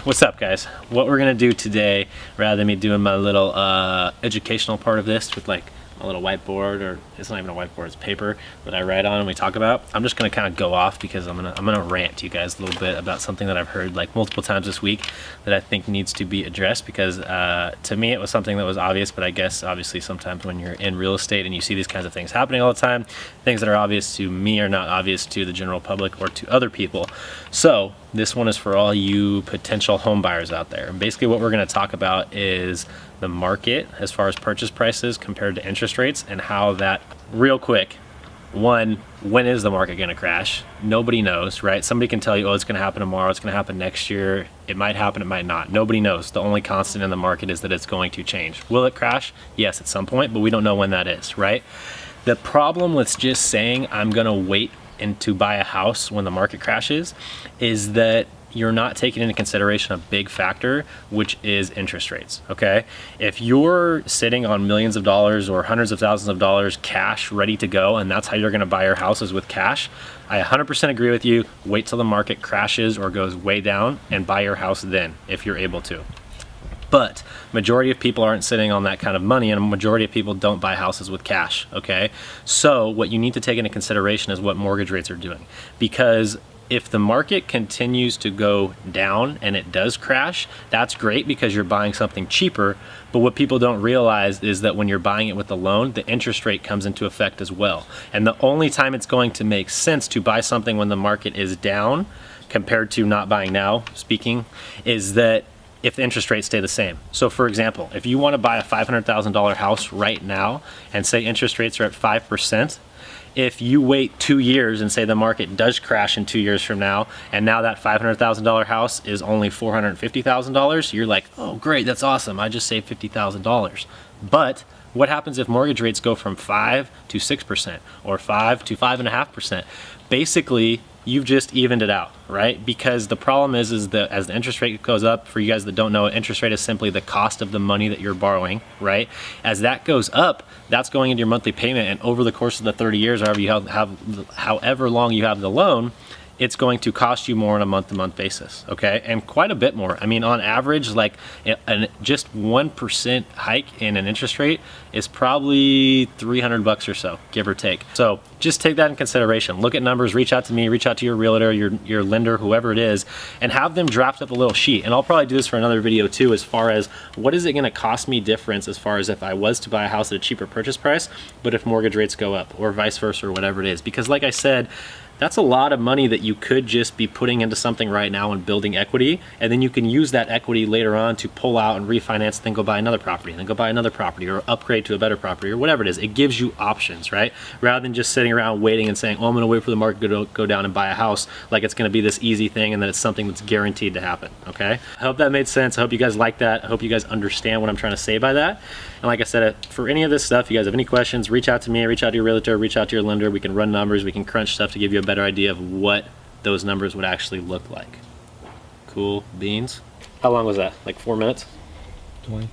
What's up, guys? What we're gonna do today, rather than me doing my little educational part of this with like a little whiteboard, or it's not even a whiteboard, it's paper that I write on and we talk about, I'm just gonna kind of go off because I'm gonna rant to you guys a little bit about something that I've heard like multiple times this week that I think needs to be addressed, because to me it was something that was obvious, but I guess obviously sometimes when you're in real estate and you see these kinds of things happening all the time, things that are obvious to me are not obvious to the general public or to other people. So this one is for all you potential home buyers out there. And basically what we're going to talk about is the market as far as purchase prices compared to interest rates, and how that, real quick, one, when is the market going to crash? Nobody knows, right? Somebody can tell you, oh, it's going to happen tomorrow, it's going to happen next year, it might happen, it might not. Nobody knows. The only constant in the market is that it's going to change. Will it crash? Yes, at some point, but we don't know when that is, right? The problem with just saying I'm going to wait and to buy a house when the market crashes is that you're not taking into consideration a big factor, which is interest rates, okay? If you're sitting on millions of dollars or hundreds of thousands of dollars cash ready to go, and that's how you're gonna buy your houses with cash, I 100% agree with you. Wait till the market crashes or goes way down and buy your house then, if you're able to. But majority of people aren't sitting on that kind of money, and a majority of people don't buy houses with cash, okay? So what you need to take into consideration is what mortgage rates are doing. Because if the market continues to go down and it does crash, that's great because you're buying something cheaper. But what people don't realize is that when you're buying it with a loan, the interest rate comes into effect as well. And the only time it's going to make sense to buy something when the market is down compared to not buying now, is that if the interest rates stay the same. So for example, if you want to buy a $500,000 house right now and say interest rates are at 5%, if you wait 2 years and say the market does crash in 2 years from now, and now that $500,000 house is only $450,000, you're like, oh great, that's awesome, I just saved $50,000. But what happens if mortgage rates go from 5 to 6% or 5 to 5.5%? Basically, you've just evened it out, right? Because the problem is that as the interest rate goes up, for you guys that don't know, interest rate is simply the cost of the money that you're borrowing, right? As that goes up, that's going into your monthly payment, and over the course of the 30 years, however long you have the loan, it's going to cost you more on a month-to-month basis, okay? And quite a bit more. I mean, on average, like just 1% hike in an interest rate is probably $300 or so, give or take. So just take that in consideration. Look at numbers, reach out to me, reach out to your realtor, your lender, whoever it is, and have them draft up a little sheet. And I'll probably do this for another video too, as far as what is it gonna cost me difference as far as if I was to buy a house at a cheaper purchase price, but if mortgage rates go up, or vice versa, or whatever it is. Because like I said, that's a lot of money that you could just be putting into something right now and building equity, and then you can use that equity later on to pull out and refinance, then go buy another property, and then go buy another property, or upgrade to a better property, or whatever it is. It gives you options, right? Rather than just sitting around waiting and saying, oh, I'm gonna wait for the market to go down and buy a house, like it's gonna be this easy thing and that it's something that's guaranteed to happen, okay? I hope that made sense. I hope you guys like that. I hope you guys understand what I'm trying to say by that. And like I said, for any of this stuff, if you guys have any questions, reach out to me, reach out to your realtor, reach out to your lender. We can run numbers, we can crunch stuff to give you a better idea of what those numbers would actually look like. Cool beans. How long was that? Like 4 minutes? 20.